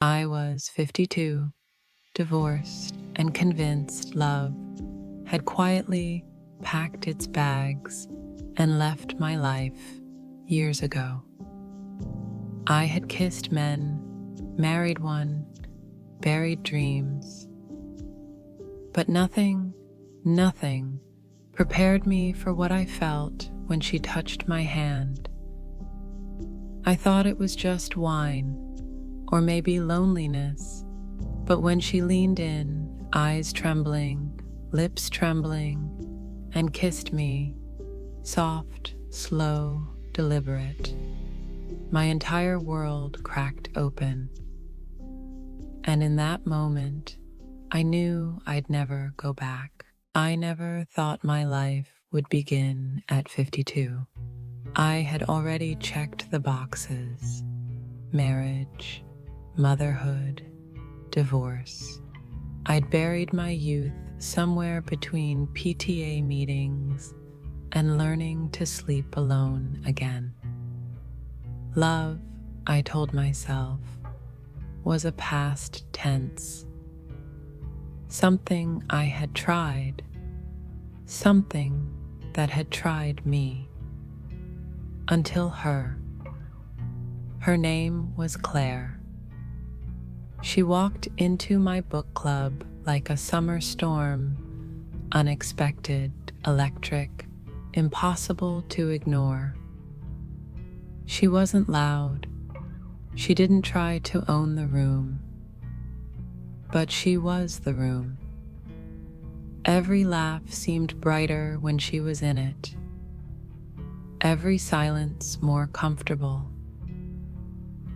I was 52, divorced, and convinced love had quietly packed its bags and left my life years ago. I had kissed men, married one, buried dreams, but nothing prepared me for what I felt when she touched my hand. I thought it was just wine, or maybe loneliness, but when she leaned in, eyes trembling, lips trembling, and kissed me, soft, slow, deliberate, my entire world cracked open. And in that moment, I knew I'd never go back. I never thought my life would begin at 52. I had already checked the boxes: marriage, motherhood, divorce. I'd buried my youth somewhere between PTA meetings and learning to sleep alone again. Love, I told myself, was a past tense. Something I had tried, something that had tried me. Until her. Her name was Claire. She walked into my book club like a summer storm, unexpected, electric, impossible to ignore. She wasn't loud. She didn't try to own the room. But she was the room. Every laugh seemed brighter when she was in it. Every silence more comfortable.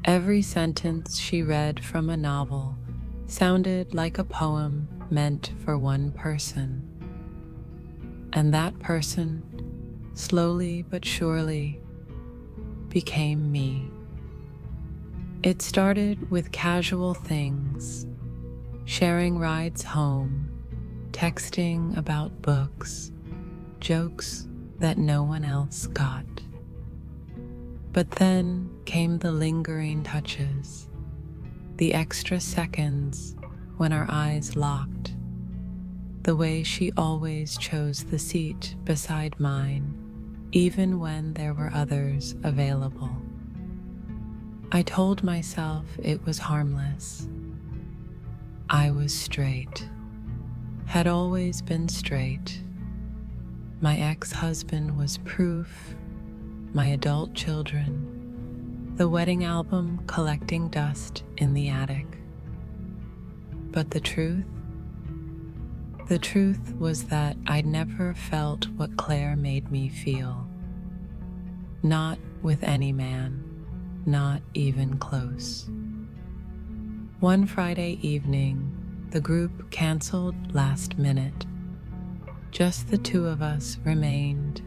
Every sentence she read from a novel sounded like a poem meant for one person. And that person, slowly but surely, became me. It started with casual things, sharing rides home, texting about books, jokes that no one else got. But then came the lingering touches, the extra seconds when our eyes locked, the way she always chose the seat beside mine, even when there were others available. I told myself it was harmless. I was straight, had always been straight. My ex-husband was proof, my adult children, the wedding album collecting dust in the attic. But the truth was that I'd never felt what Claire made me feel. Not with any man, not even close. One Friday evening, the group canceled last minute. Just the two of us remained,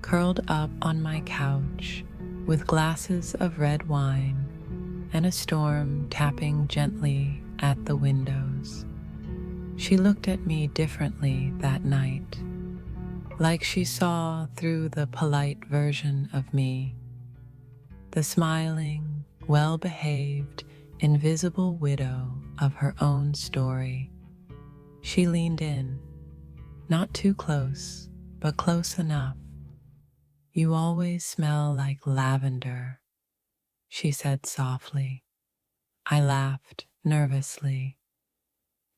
curled up on my couch with glasses of red wine and a storm tapping gently at the windows. She looked at me differently that night, like she saw through the polite version of me, the smiling, well-behaved, invisible widow of her own story. She leaned in, not too close, but close enough. "You always smell like lavender," she said softly. I laughed nervously.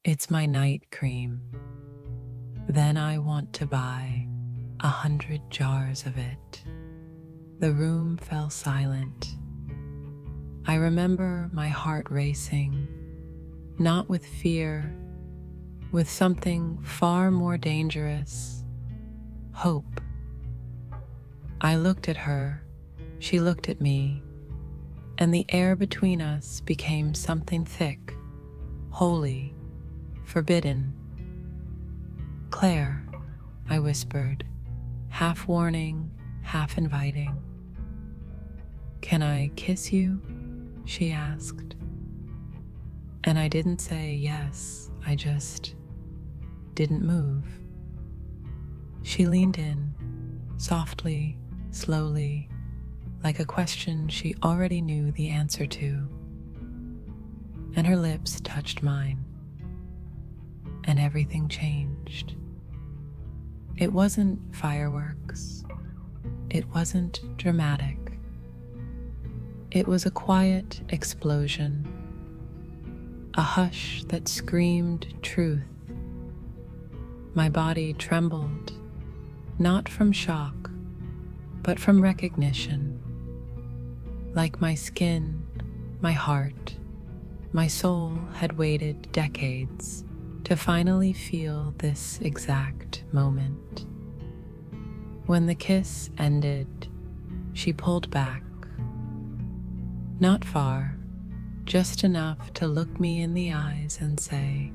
"It's my night cream. Then I want to buy 100 jars of it." The room fell silent. I remember my heart racing, not with fear, with something far more dangerous: hope. I looked at her, she looked at me, and the air between us became something thick, holy, forbidden. "Claire," I whispered, half warning, half inviting. "Can I kiss you?" she asked. And I didn't say yes, I just didn't move. She leaned in, softly, slowly, like a question she already knew the answer to. and her lips touched mine, and everything changed. It wasn't fireworks. It wasn't dramatic. It was a quiet explosion, a hush that screamed truth. My body trembled, not from shock, but from recognition. Like my skin, my heart, my soul had waited decades to finally feel this exact moment. When the kiss ended, she pulled back. Not far, just enough to look me in the eyes and say,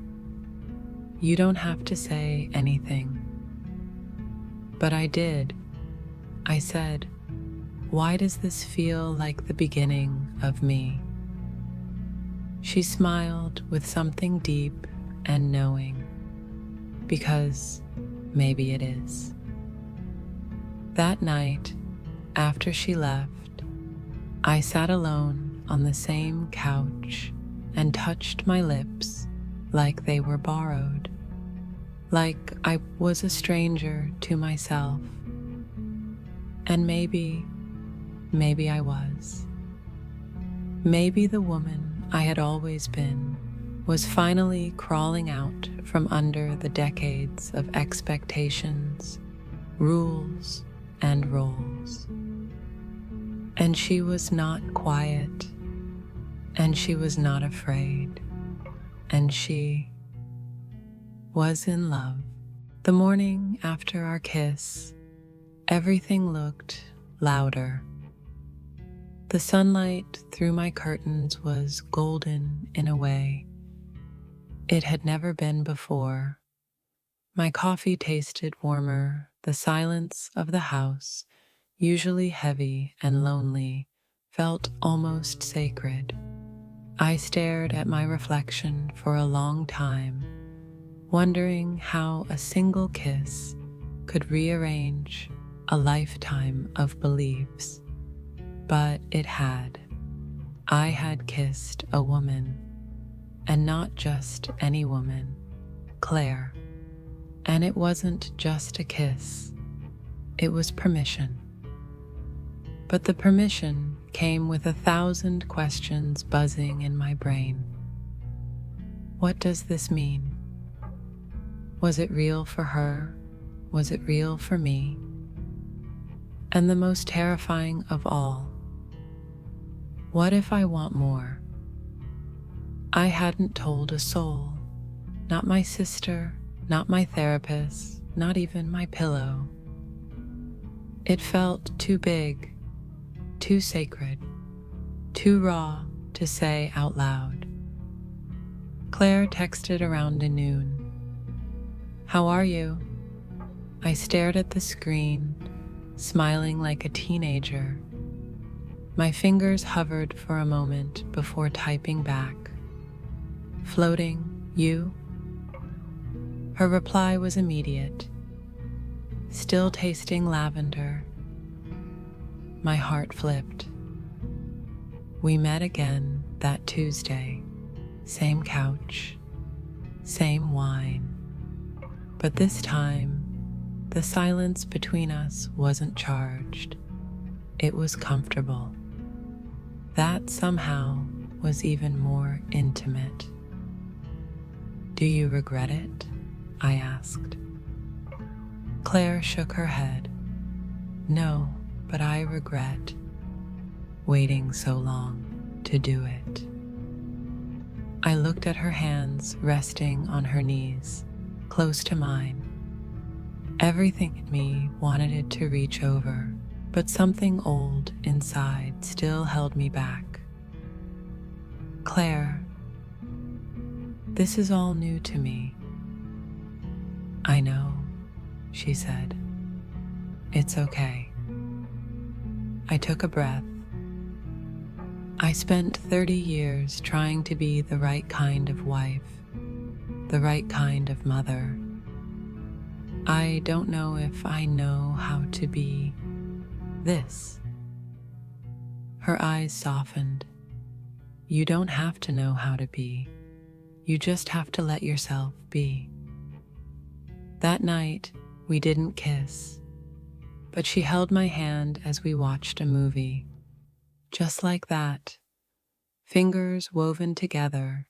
"You don't have to say anything." But I did. I said, "Why does this feel like the beginning of me?" She smiled with something deep and knowing, because maybe it is. That night, after she left, I sat alone on the same couch and touched my lips like they were borrowed, like I was a stranger to myself. And maybe I was. Maybe the woman I had always been was finally crawling out from under the decades of expectations, rules, and roles. And she was not quiet, and she was not afraid, and she was in love. The morning after our kiss, everything looked louder. The sunlight through my curtains was golden in a way it had never been before. My coffee tasted warmer. The silence of the house, usually heavy and lonely, felt almost sacred. I stared at my reflection for a long time, wondering how a single kiss could rearrange a lifetime of beliefs. But it had. I had kissed a woman, and not just any woman, Claire. And it wasn't just a kiss, it was permission. But the permission came with 1,000 questions buzzing in my brain. What does this mean? Was it real for her? Was it real for me? And the most terrifying of all, what if I want more? I hadn't told a soul, not my sister, not my therapist, not even my pillow. It felt too big, too sacred, too raw to say out loud. Claire texted around noon. "How are you?" I stared at the screen, smiling like a teenager. My fingers hovered for a moment before typing back. Floating, you? Her reply was immediate. Still tasting lavender. My heart flipped. We met again that Tuesday. Same couch, same wine. But this time, the silence between us wasn't charged. It was comfortable. That somehow was even more intimate. "Do you regret it?" I asked. Claire shook her head. "No, but I regret waiting so long to do it." I looked at her hands resting on her knees, close to mine. Everything in me wanted it to reach over, but something old inside still held me back. "Claire, this is all new to me." "I know," she said. "It's okay." I took a breath. I spent 30 years trying to be the right kind of wife, the right kind of mother. I don't know if I know how to be this. Her eyes softened. you don't have to know how to be. You just have to let yourself be. That night, we didn't kiss, but she held my hand as we watched a movie. Just like that, fingers woven together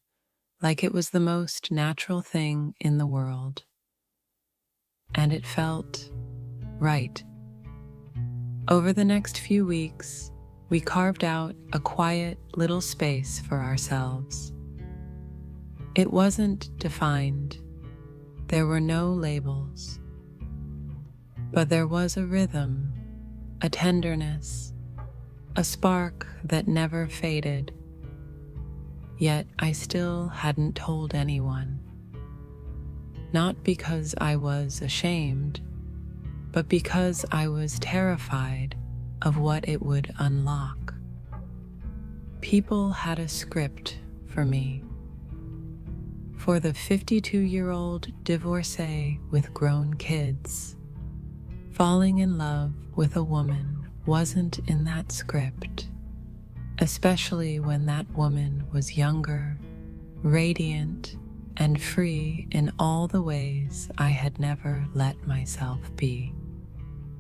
like it was the most natural thing in the world. And it felt right. Over the next few weeks, we carved out a quiet little space for ourselves. It wasn't defined. There were no labels. But there was a rhythm, a tenderness, a spark that never faded. Yet I still hadn't told anyone. Not because I was ashamed, but because I was terrified of what it would unlock. People had a script for me. For the 52-year-old divorcee with grown kids, falling in love with a woman wasn't in that script, especially when that woman was younger, radiant, and free in all the ways I had never let myself be.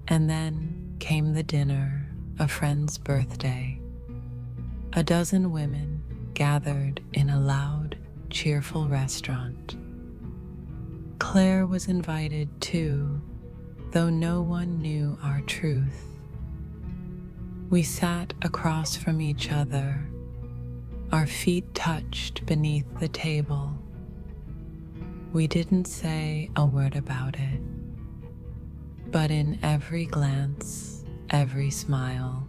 And then came the dinner, a friend's birthday. A dozen women gathered in a loud, cheerful restaurant. Claire was invited too, though no one knew our truth. We sat across from each other, our feet touched beneath the table. We didn't say a word about it, but in every glance, every smile,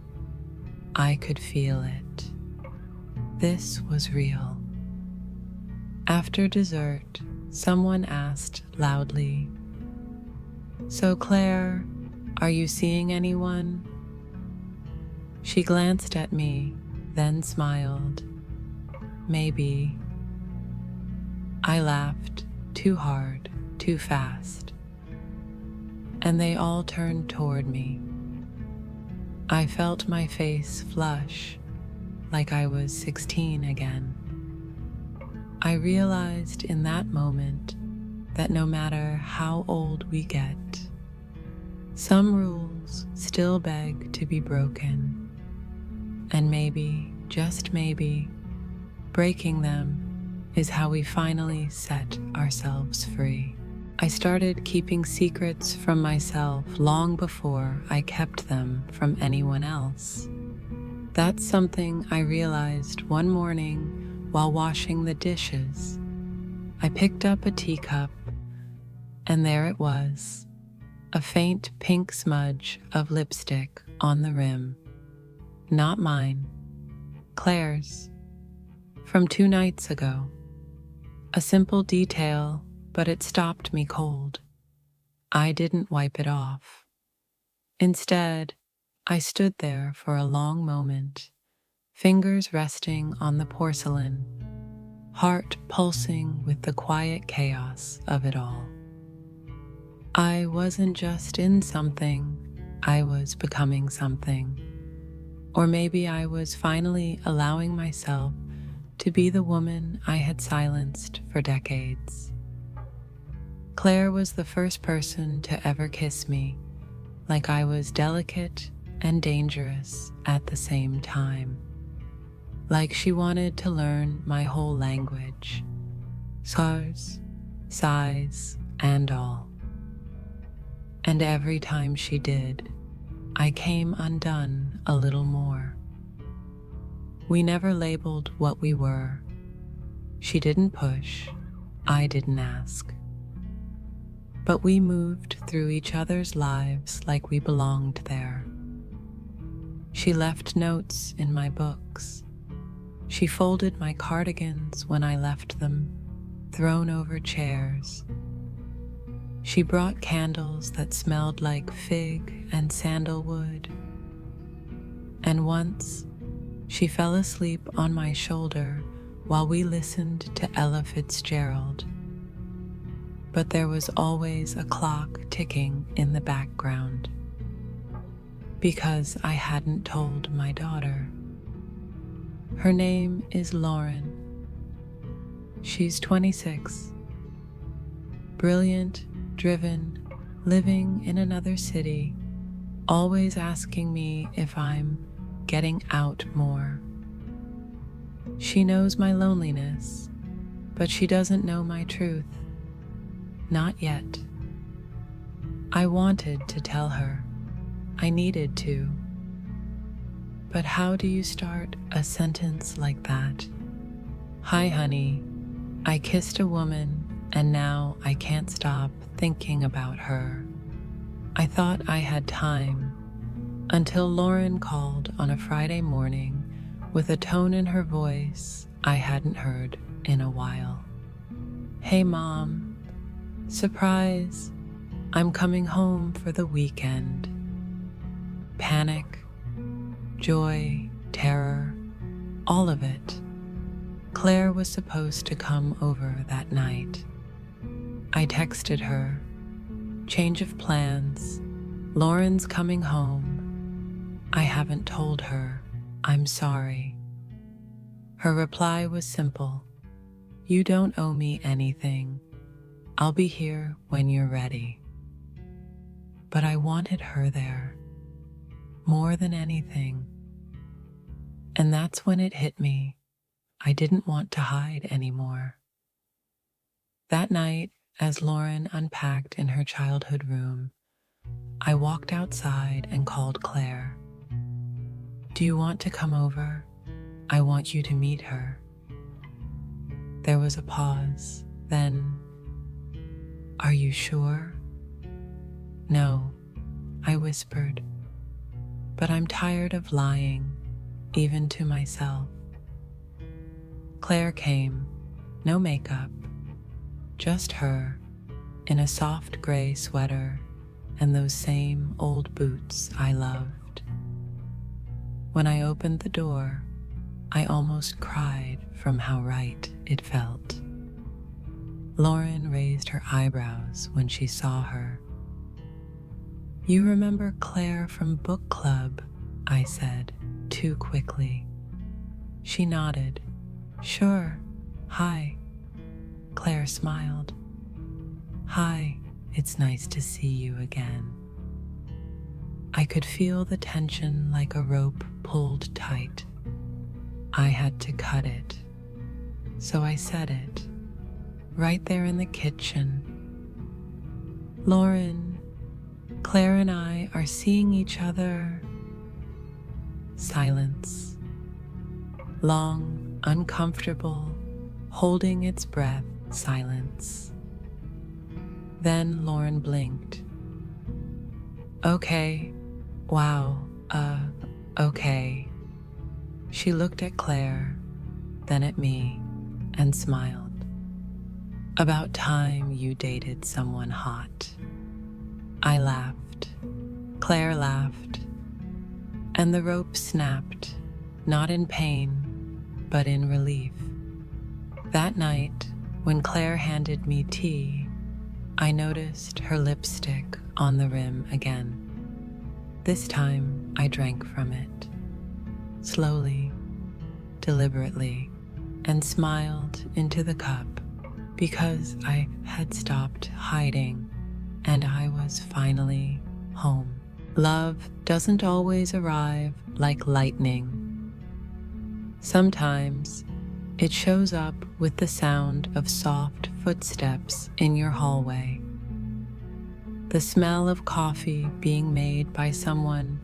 I could feel it. This was real. After dessert, someone asked loudly, "So Claire, are you seeing anyone?" She glanced at me, then smiled. Maybe. I laughed, too hard, too fast. And they all turned toward me. I felt my face flush, like I was 16 again. I realized in that moment that no matter how old we get, some rules still beg to be broken. And maybe, just maybe, breaking them is how we finally set ourselves free. I started keeping secrets from myself long before I kept them from anyone else. That's something I realized one morning while washing the dishes. I picked up a teacup, and there it was, a faint pink smudge of lipstick on the rim. Not mine, Claire's, from 2 nights ago. A simple detail, but it stopped me cold. I didn't wipe it off. Instead, I stood there for a long moment, fingers resting on the porcelain, heart pulsing with the quiet chaos of it all. I wasn't just in something, I was becoming something. Or maybe I was finally allowing myself to be the woman I had silenced for decades. Claire was the first person to ever kiss me, like I was delicate and dangerous at the same time. Like she wanted to learn my whole language, scars, sighs, and all. And every time she did, I came undone a little more. We never labeled what we were. She didn't push, I didn't ask. But we moved through each other's lives like we belonged there. She left notes in my books. She folded my cardigans when I left them, thrown over chairs. She brought candles that smelled like fig and sandalwood. And once, she fell asleep on my shoulder while we listened to Ella Fitzgerald. But there was always a clock ticking in the background, because I hadn't told my daughter. Her name is Lauren. She's 26, brilliant, driven, living in another city, always asking me if I'm getting out more. She knows my loneliness, but she doesn't know my truth. Not yet. I wanted to tell her. I needed to. But how do you start a sentence like that? Hi, honey. I kissed a woman, and now I can't stop thinking about her. I thought I had time until Lauren called on a Friday morning with a tone in her voice I hadn't heard in a while. Hey, Mom. Surprise. I'm coming home for the weekend. Panic, joy, terror, all of it. Claire was supposed to come over that night. I texted her, change of plans, Lauren's coming home. I haven't told her, I'm sorry. Her reply was simple, you don't owe me anything. I'll be here when you're ready. But I wanted her there, more than anything. And that's when it hit me. I didn't want to hide anymore. That night, as Lauren unpacked in her childhood room, I walked outside and called Claire. Do you want to come over? I want you to meet her. There was a pause, then, are you sure? No, I whispered, but I'm tired of lying, even to myself. Claire came, no makeup, just her, in a soft gray sweater and those same old boots I loved. When I opened the door, I almost cried from how right it felt. Lauren raised her eyebrows when she saw her. You remember Claire from book club, I said, too quickly. She nodded. Sure. Hi. Claire smiled. Hi, it's nice to see you again. I could feel the tension like a rope pulled tight. I had to cut it. So I said it, right there in the kitchen. Lauren, Claire and I are seeing each other. Silence. Long, uncomfortable, holding its breath silence. Then Lauren blinked. Okay. Wow. Okay. She looked at Claire, then at me, and smiled. About time you dated someone hot. I laughed. Claire laughed. And the rope snapped, not in pain, but in relief. That night, when Claire handed me tea, I noticed her lipstick on the rim again. This time, I drank from it, slowly, deliberately, and smiled into the cup because I had stopped hiding and I was finally home. Love doesn't always arrive like lightning. Sometimes it shows up with the sound of soft footsteps in your hallway, the smell of coffee being made by someone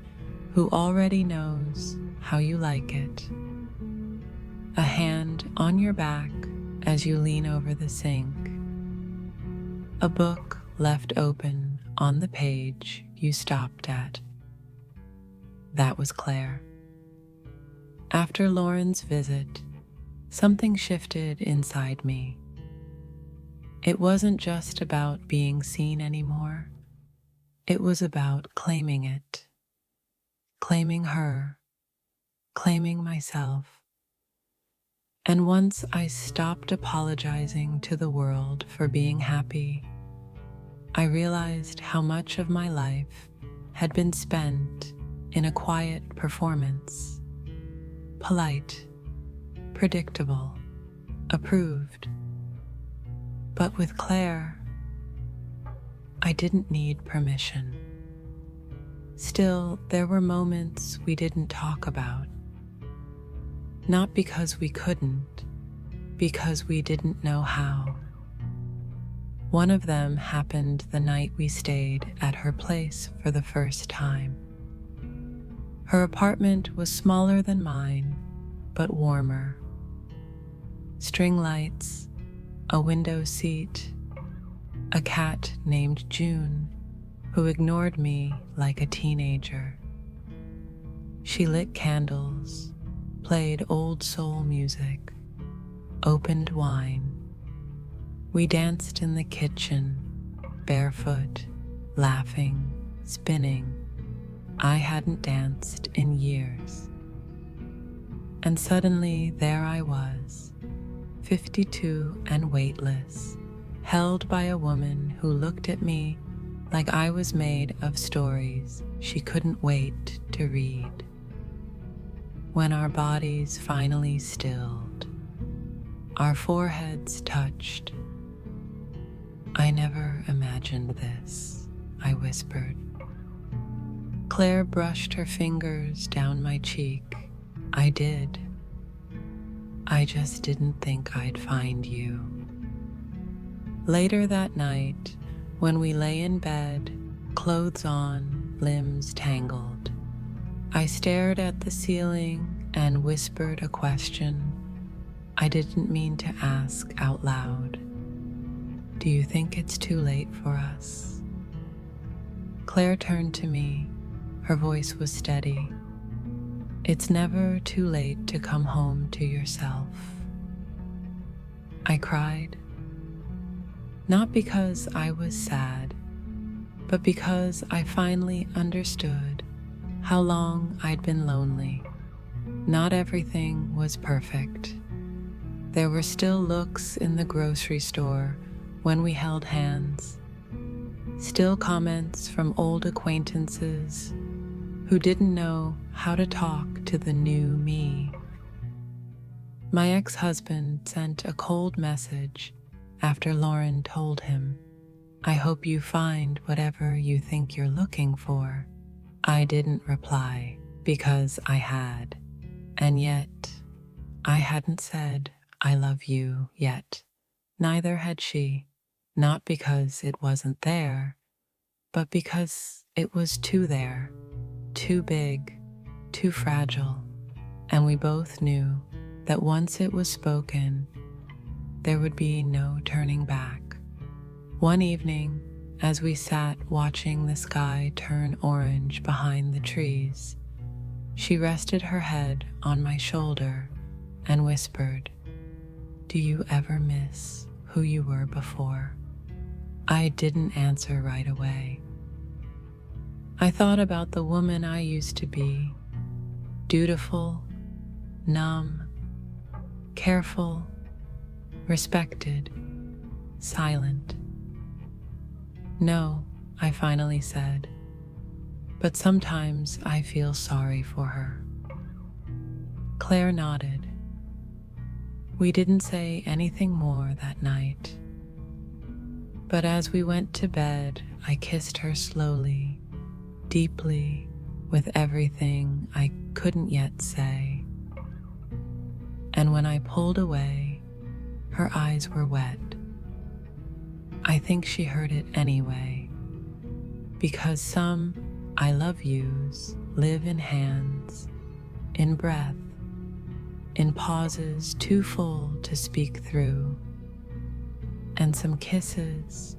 who already knows how you like it, a hand on your back as you lean over the sink, a book left open on the page you stopped at. That was Claire. After Lauren's visit, something shifted inside me. It wasn't just about being seen anymore. It was about claiming it, claiming her, claiming myself. And once I stopped apologizing to the world for being happy, I realized how much of my life had been spent in a quiet performance, polite, predictable, approved. But with Claire, I didn't need permission. Still, there were moments we didn't talk about. Not because we couldn't, because we didn't know how. One of them happened the night we stayed at her place for the first time. Her apartment was smaller than mine, but warmer. String lights, a window seat, a cat named June who ignored me like a teenager. She lit candles, played old soul music, opened wine. We danced in the kitchen, barefoot, laughing, spinning. I hadn't danced in years. And suddenly there I was, 52 and weightless, held by a woman who looked at me like I was made of stories she couldn't wait to read. When our bodies finally stilled, our foreheads touched. "I never imagined this," I whispered. Claire brushed her fingers down my cheek. "I did. I just didn't think I'd find you." Later that night, when we lay in bed, clothes on, limbs tangled, I stared at the ceiling and whispered a question I didn't mean to ask out loud. "Do you think it's too late for us?" Claire turned to me. Her voice was steady. "It's never too late to come home to yourself." I cried. Not because I was sad, but because I finally understood how long I'd been lonely. Not everything was perfect. There were still looks in the grocery store when we held hands, still comments from old acquaintances who didn't know how to talk to the new me. My ex-husband sent a cold message after Lauren told him, "I hope you find whatever you think you're looking for." I didn't reply because I had, and yet I hadn't said "I love you" yet. Neither had she, not because it wasn't there, but because it was too there, too big, too fragile, and we both knew that once it was spoken, there would be no turning back. One evening, as we sat watching the sky turn orange behind the trees, she rested her head on my shoulder and whispered, "Do you ever miss who you were before?" I didn't answer right away. I thought about the woman I used to be, dutiful, numb, careful, respected, silent. "No," I finally said, "but sometimes I feel sorry for her." Claire nodded. We didn't say anything more that night. But as we went to bed, I kissed her slowly, deeply, with everything I couldn't yet say. And when I pulled away, her eyes were wet. I think she heard it anyway, because some "I love yous" live in hands, in breath, in pauses too full to speak through, and some kisses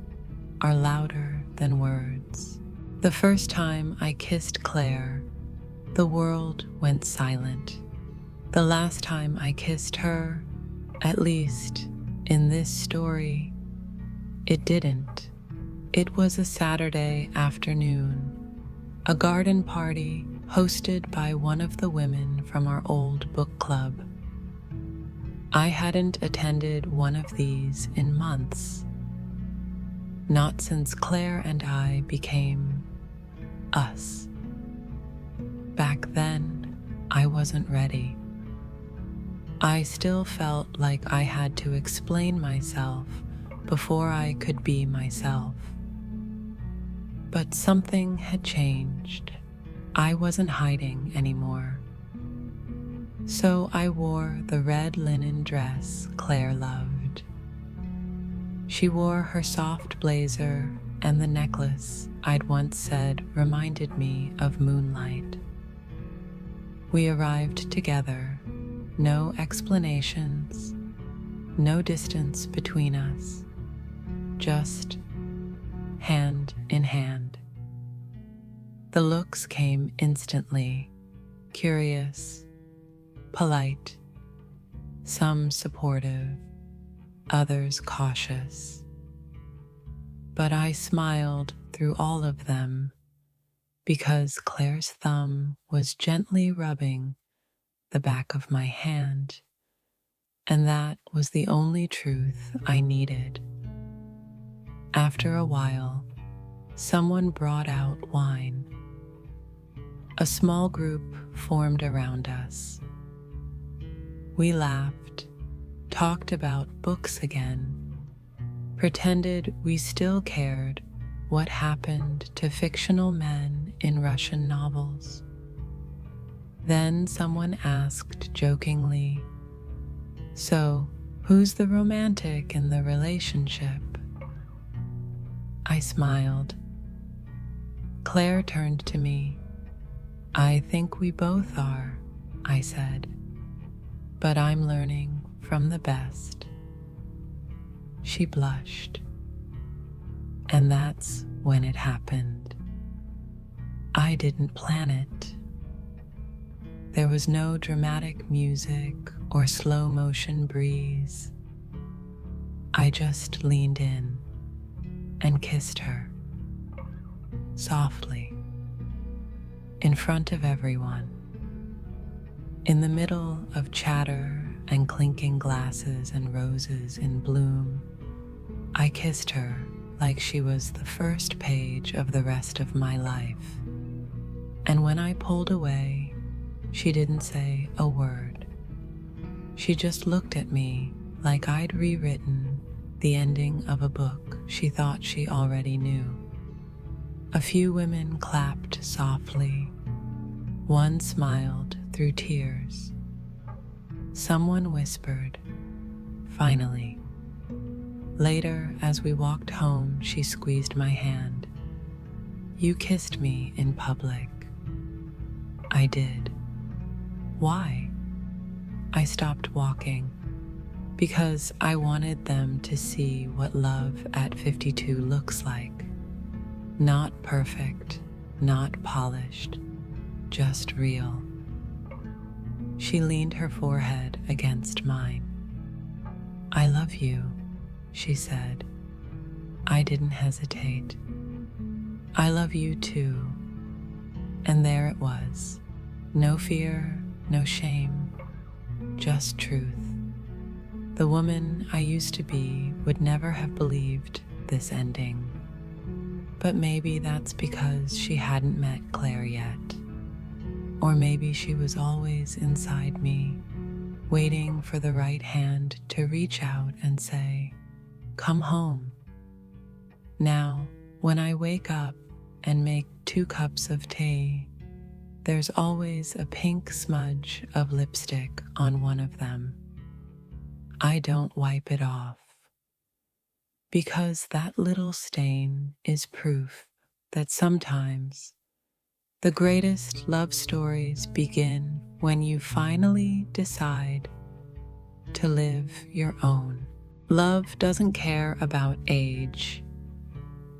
are louder than words. The first time I kissed Claire, the world went silent. The last time I kissed her, at least in this story, it didn't. It was a Saturday afternoon, a garden party hosted by one of the women from our old book club. I hadn't attended one of these in months, not since Claire and I became us. Back then, I wasn't ready. I still felt like I had to explain myself before I could be myself. But something had changed. I wasn't hiding anymore. So I wore the red linen dress Claire loved. She wore her soft blazer and the necklace I'd once said reminded me of moonlight. We arrived together, no explanations, no distance between us, just hand in hand. The looks came instantly, curious, polite, some supportive, others cautious. But I smiled through all of them because Claire's thumb was gently rubbing the back of my hand, and that was the only truth I needed. After a while, someone brought out wine. A small group formed around us. We laughed, talked about books again, pretended we still cared what happened to fictional men in Russian novels. Then someone asked jokingly, "So, who's the romantic in the relationship?" I smiled. Claire turned to me. "I think we both are," I said, "but I'm learning from the best." She blushed. And that's when it happened. I didn't plan it. There was no dramatic music or slow motion breeze. I just leaned in and kissed her, softly, in front of everyone. In the middle of chatter and clinking glasses and roses in bloom, I kissed her like she was the first page of the rest of my life. And when I pulled away, she didn't say a word. She just looked at me like I'd rewritten the ending of a book she thought she already knew. A few women clapped softly. One smiled through tears. Someone whispered, "Finally." Later, as we walked home, she squeezed my hand. "You kissed me in public." I did. Why? I stopped walking because I wanted them to see what love at 52 looks like. Not perfect, not polished, just real. She leaned her forehead against mine. "I love you," she said. I didn't hesitate. "I love you too." And there it was. No fear, no shame, just truth. The woman I used to be would never have believed this ending. But maybe that's because she hadn't met Claire yet. Or maybe she was always inside me, waiting for the right hand to reach out and say, "Come home." Now, when I wake up and make 2 cups of tea, there's always a pink smudge of lipstick on one of them. I don't wipe it off, because that little stain is proof that sometimes the greatest love stories begin when you finally decide to live your own. Love doesn't care about age.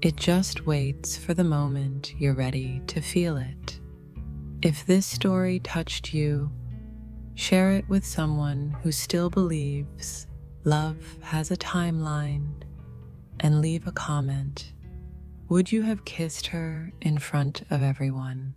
It just waits for the moment you're ready to feel it. If this story touched you, share it with someone who still believes love has a timeline, and leave a comment. Would you have kissed her in front of everyone?